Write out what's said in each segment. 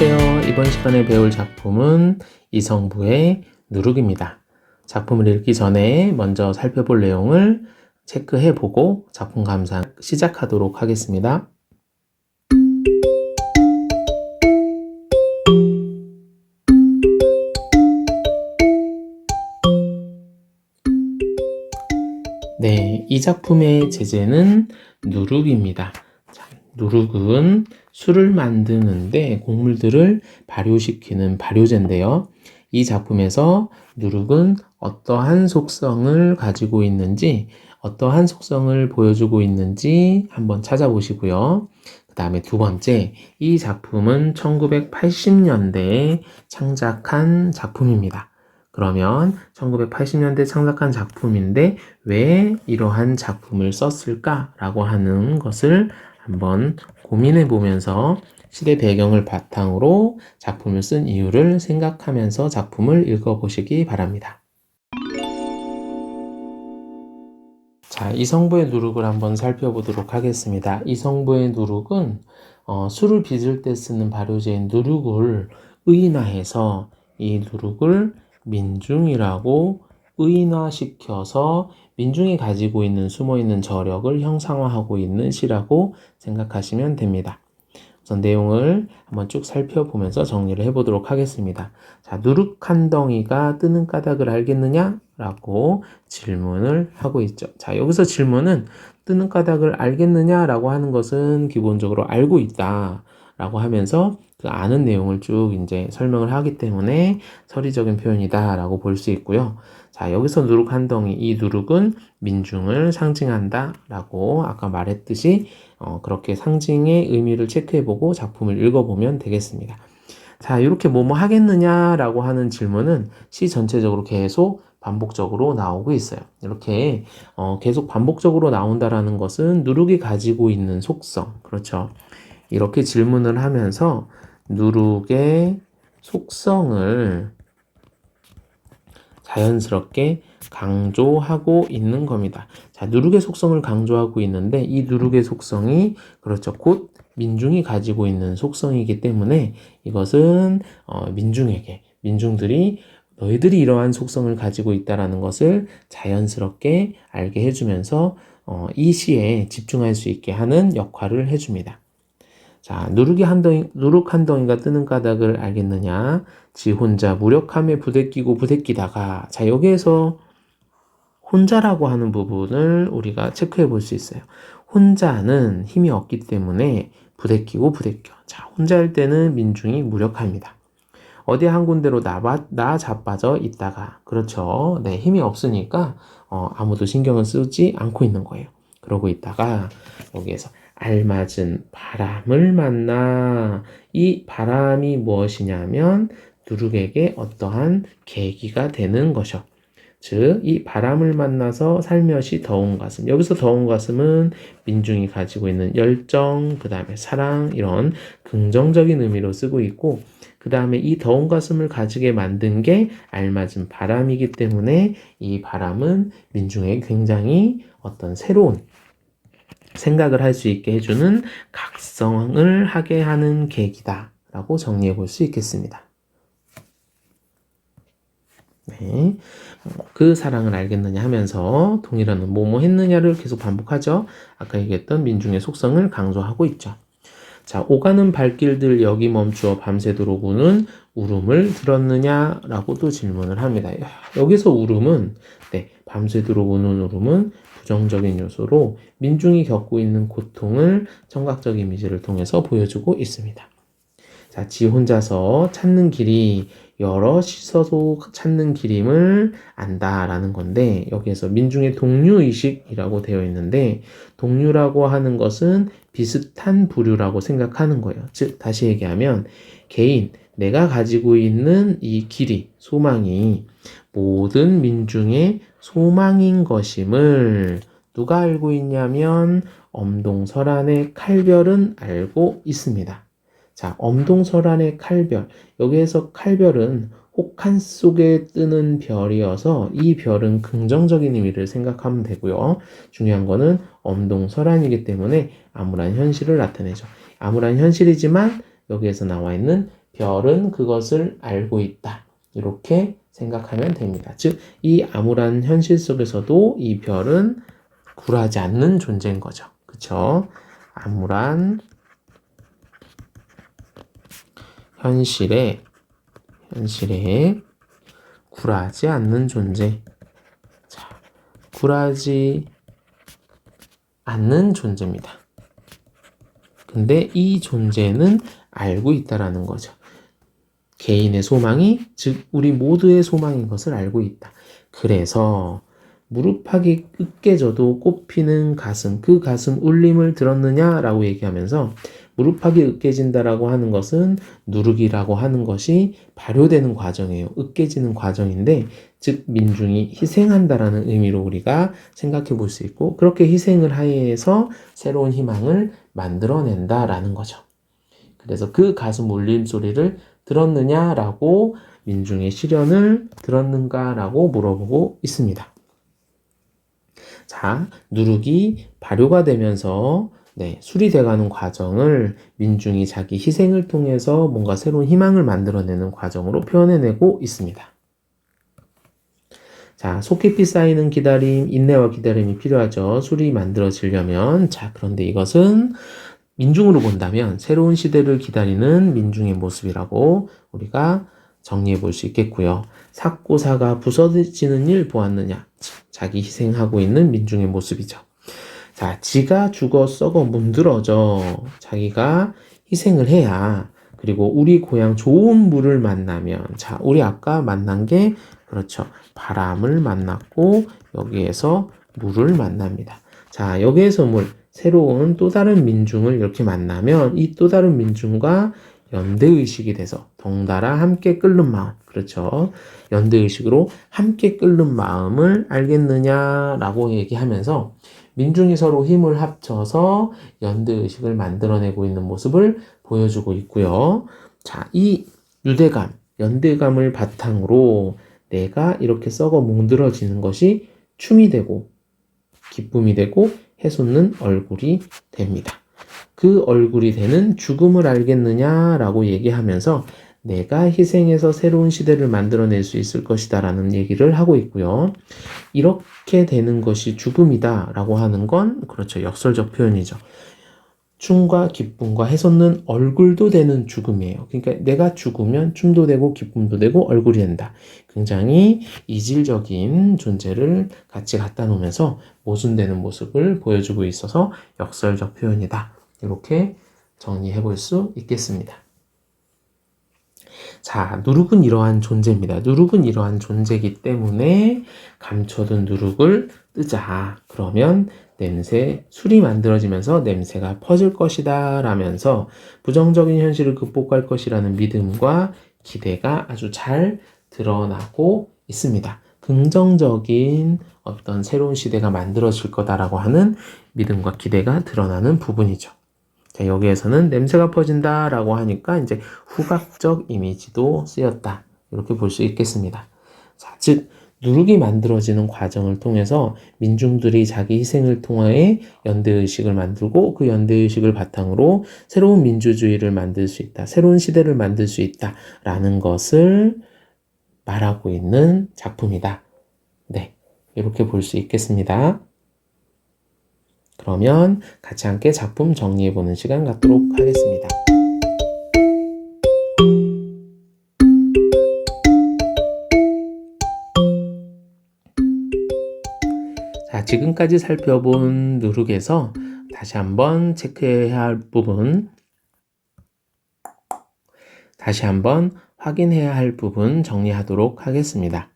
안녕하세요. 이번 시간에 배울 작품은 이성부의 누룩입니다. 작품을 읽기 전에 먼저 살펴볼 내용을 체크해보고 작품 감상 시작하도록 하겠습니다. 네, 이 작품의 제재는 누룩입니다. 누룩은 술을 만드는데 곡물들을 발효시키는 발효제인데요. 이 작품에서 누룩은 어떠한 속성을 가지고 있는지, 어떠한 속성을 보여주고 있는지 한번 찾아보시고요. 그 다음에 두 번째, 이 작품은 1980년대에 창작한 작품입니다. 그러면 1980년대 창작한 작품인데 왜 이러한 작품을 썼을까라고 하는 것을 한번 고민해 보면서 시대 배경을 바탕으로 작품을 쓴 이유를 생각하면서 작품을 읽어보시기 바랍니다. 자, 이성부의 누룩을 한번 살펴보도록 하겠습니다. 이성부의 누룩은 술을 빚을 때 쓰는 발효제인 누룩을 의인화해서 이 누룩을 민중이라고 의인화시켜서 민중이 가지고 있는 숨어있는 저력을 형상화하고 있는 시라고 생각하시면 됩니다. 우선 내용을 한번 쭉 살펴보면서 정리를 해보도록 하겠습니다. 자, 누룩 한 덩이가 뜨는 까닭을 알겠느냐? 라고 질문을 하고 있죠. 자, 여기서 질문은 뜨는 까닭을 알겠느냐? 라고 하는 것은 기본적으로 알고 있다. 라고 하면서 그 아는 내용을 쭉 이제 설명을 하기 때문에 서리적인 표현이다. 라고 볼 수 있고요. 자, 여기서 누룩 한 덩이, 이 누룩은 민중을 상징한다. 라고 아까 말했듯이 그렇게 상징의 의미를 체크해보고 작품을 읽어보면 되겠습니다. 자, 이렇게 뭐뭐 하겠느냐라고 하는 질문은 시 전체적으로 계속 반복적으로 나오고 있어요. 이렇게 계속 반복적으로 나온다라는 것은 누룩이 가지고 있는 속성, 그렇죠? 이렇게 질문을 하면서 누룩의 속성을 자연스럽게 강조하고 있는 겁니다. 자, 누룩의 속성을 강조하고 있는데 이 누룩의 속성이 그렇죠. 곧 민중이 가지고 있는 속성이기 때문에 이것은 민중들이 너희들이 이러한 속성을 가지고 있다라는 것을 자연스럽게 알게 해주면서 이 시에 집중할 수 있게 하는 역할을 해줍니다. 자, 누룩 한 덩이가 뜨는 까닭을 알겠느냐? 지 혼자 무력함에 부대끼다가, 자, 여기에서 혼자라고 하는 부분을 우리가 체크해 볼 수 있어요. 혼자는 힘이 없기 때문에 부대껴. 자, 혼자 할 때는 민중이 무력합니다. 어디 한 군데로 나 자빠져 있다가, 그렇죠. 네, 힘이 없으니까 아무도 신경을 쓰지 않고 있는 거예요. 그러고 있다가 여기에서 알맞은 바람을 만나. 이 바람이 무엇이냐면 누룩에게 어떠한 계기가 되는 것이요. 즉, 이 바람을 만나서 살며시 더운 가슴. 여기서 더운 가슴은 민중이 가지고 있는 열정, 그 다음에 사랑, 이런 긍정적인 의미로 쓰고 있고, 그 다음에 이 더운 가슴을 가지게 만든 게 알맞은 바람이기 때문에 이 바람은 민중에게 굉장히 어떤 새로운 생각을 할 수 있게 해주는 각성을 하게 하는 계기다 라고 정리해 볼 수 있겠습니다. 네, 그 사랑을 알겠느냐 하면서 동일한 뭐뭐 했느냐를 계속 반복하죠. 아까 얘기했던 민중의 속성을 강조하고 있죠. 자, 오가는 발길들 여기 멈추어 밤새도록 우는 울음을 들었느냐? 라고 또 질문을 합니다. 여기서 울음은, 네, 밤새도록 우는 울음은 부정적인 요소로 민중이 겪고 있는 고통을 청각적 이미지를 통해서 보여주고 있습니다. 자, 지 혼자서 찾는 길이 여럿이서도 찾는 길임을 안다라는 건데, 여기에서 민중의 동류의식이라고 되어 있는데, 동류라고 하는 것은 비슷한 부류라고 생각하는 거예요. 즉, 다시 얘기하면 내가 가지고 있는 이 길이, 소망이 모든 민중의 소망인 것임을 누가 알고 있냐면 엄동설안의 칼별은 알고 있습니다. 자, 엄동설안의 칼별. 여기에서 칼별은 혹한 속에 뜨는 별이어서 이 별은 긍정적인 의미를 생각하면 되고요. 중요한 거는 엄동설안이기 때문에 암울한 현실을 나타내죠. 암울한 현실이지만 여기에서 나와 있는 별은 그것을 알고 있다. 이렇게 생각하면 됩니다. 즉, 이 암울한 현실 속에서도 이 별은 굴하지 않는 존재인 거죠. 그쵸? 암울한 현실에 굴하지 않는 존재. 자, 굴하지 않는 존재입니다. 근데 이 존재는 알고 있다라는 거죠. 개인의 소망이, 즉 우리 모두의 소망인 것을 알고 있다. 그래서 무릎팍이 으깨져도 꽃피는 가슴, 그 가슴 울림을 들었느냐라고 얘기하면서 무릎팍이 으깨진다라고 하는 것은 누룩이라고 하는 것이 발효되는 과정이에요. 으깨지는 과정인데, 즉 민중이 희생한다라는 의미로 우리가 생각해 볼 수 있고, 그렇게 희생을 하에서 새로운 희망을 만들어낸다라는 거죠. 그래서 그 가슴 울림 소리를 들었느냐라고 민중의 시련을 들었는가라고 물어보고 있습니다. 자, 누룩이 발효가 되면서 수리돼가는 과정을 민중이 자기 희생을 통해서 뭔가 새로운 희망을 만들어내는 과정으로 표현해내고 있습니다. 자, 속 깊이 쌓이는 기다림, 인내와 기다림이 필요하죠. 술이 만들어지려면. 자, 그런데 이것은 민중으로 본다면 새로운 시대를 기다리는 민중의 모습이라고 우리가 정리해 볼 수 있겠고요. 삭고사가 부서지는 일 보았느냐? 자기 희생하고 있는 민중의 모습이죠. 자, 지가 죽어 썩어 문드러져 자기가 희생을 해야, 그리고 우리 고향 좋은 물을 만나면, 자, 우리 아까 만난 게 그렇죠. 바람을 만났고 여기에서 물을 만납니다. 자, 여기에서 새로운 또 다른 민중을 이렇게 만나면 이 또 다른 민중과 연대의식이 돼서 덩달아 함께 끓는 마음, 그렇죠. 연대의식으로 함께 끓는 마음을 알겠느냐라고 얘기하면서 민중이 서로 힘을 합쳐서 연대의식을 만들어내고 있는 모습을 보여주고 있고요. 자, 이 유대감, 연대감을 바탕으로 내가 이렇게 썩어 뭉들어지는 것이 춤이 되고 기쁨이 되고 해솟는 얼굴이 됩니다. 그 얼굴이 되는 죽음을 알겠느냐라고 얘기하면서 내가 희생해서 새로운 시대를 만들어낼 수 있을 것이다 라는 얘기를 하고 있고요. 이렇게 되는 것이 죽음이다 라고 하는 건 그렇죠. 역설적 표현이죠. 춤과 기쁨과 해솟는 얼굴도 되는 죽음이에요. 그러니까 내가 죽으면 춤도 되고 기쁨도 되고 얼굴이 된다. 굉장히 이질적인 존재를 같이 갖다 놓으면서 모순되는 모습을 보여주고 있어서 역설적 표현이다. 이렇게 정리해 볼 수 있겠습니다. 자, 누룩은 이러한 존재입니다. 누룩은 이러한 존재이기 때문에 감춰둔 누룩을 뜨자. 그러면 술이 만들어지면서 냄새가 퍼질 것이다 라면서 부정적인 현실을 극복할 것이라는 믿음과 기대가 아주 잘 드러나고 있습니다. 긍정적인 어떤 새로운 시대가 만들어질 거다라고 하는 믿음과 기대가 드러나는 부분이죠. 자, 여기에서는 냄새가 퍼진다 라고 하니까 이제 후각적 이미지도 쓰였다. 이렇게 볼 수 있겠습니다. 자, 즉, 누룩이 만들어지는 과정을 통해서 민중들이 자기 희생을 통해 연대의식을 만들고 그 연대의식을 바탕으로 새로운 민주주의를 만들 수 있다. 새로운 시대를 만들 수 있다. 라는 것을 말하고 있는 작품이다. 네, 이렇게 볼 수 있겠습니다. 그러면 같이 함께 작품 정리해보는 시간 갖도록 하겠습니다. 자, 지금까지 살펴본 누룩에서 다시 한번 체크해야 할 부분, 다시 한번 확인해야 할 부분 정리하도록 하겠습니다.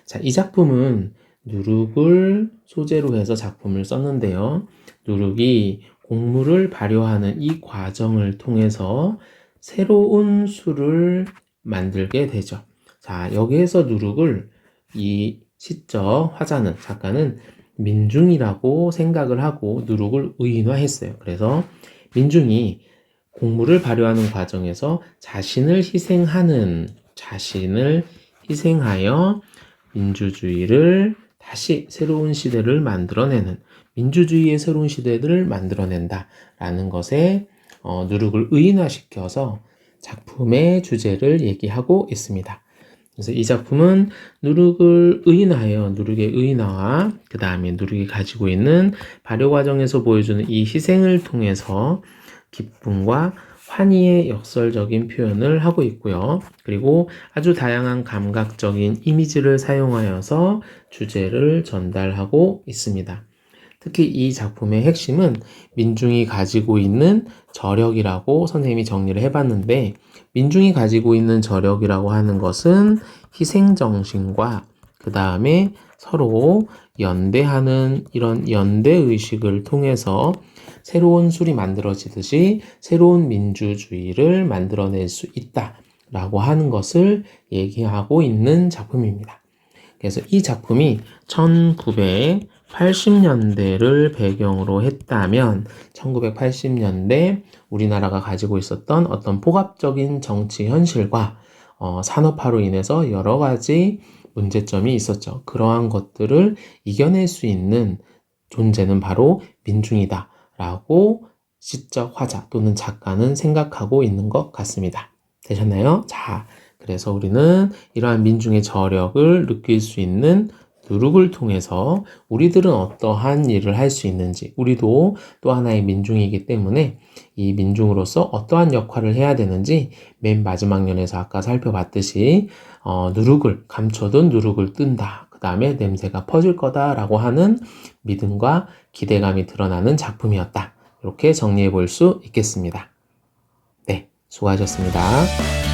자, 이 작품은 누룩을 소재로 해서 작품을 썼는데요. 누룩이 곡물을 발효하는 이 과정을 통해서 새로운 술을 만들게 되죠. 자, 여기에서 누룩을 이 시적 화자는, 작가는 민중이라고 생각을 하고 누룩을 의인화했어요. 그래서 민중이 곡물을 발효하는 과정에서 자신을 희생하여 민주주의를 다시 새로운 시대를 만들어내는, 민주주의의 새로운 시대를 만들어낸다 라는 것에 누룩을 의인화시켜서 작품의 주제를 얘기하고 있습니다. 그래서 이 작품은 누룩을 의인화해요. 누룩의 의인화와 그 다음에 누룩이 가지고 있는 발효 과정에서 보여주는 이 희생을 통해서 기쁨과 환희의 역설적인 표현을 하고 있고요. 그리고 아주 다양한 감각적인 이미지를 사용하여서 주제를 전달하고 있습니다. 특히 이 작품의 핵심은 민중이 가지고 있는 저력이라고 선생님이 정리를 해봤는데, 민중이 가지고 있는 저력이라고 하는 것은 희생정신과 그 다음에 서로 연대하는 이런 연대의식을 통해서 새로운 술이 만들어지듯이 새로운 민주주의를 만들어낼 수 있다라고 하는 것을 얘기하고 있는 작품입니다. 그래서 이 작품이 1980년대를 배경으로 했다면 1980년대 우리나라가 가지고 있었던 어떤 포괄적인 정치 현실과 산업화로 인해서 여러 가지 문제점이 있었죠. 그러한 것들을 이겨낼 수 있는 존재는 바로 민중이다 라고 시적 화자 또는 작가는 생각하고 있는 것 같습니다. 되셨나요? 자, 그래서 우리는 이러한 민중의 저력을 느낄 수 있는 누룩을 통해서 우리들은 어떠한 일을 할 수 있는지, 우리도 또 하나의 민중이기 때문에 이 민중으로서 어떠한 역할을 해야 되는지 맨 마지막 면에서 아까 살펴봤듯이 누룩을 감춰둔 누룩을 뜬다. 그 다음에 냄새가 퍼질 거다라고 하는 믿음과 기대감이 드러나는 작품이었다. 이렇게 정리해 볼 수 있겠습니다. 네, 수고하셨습니다.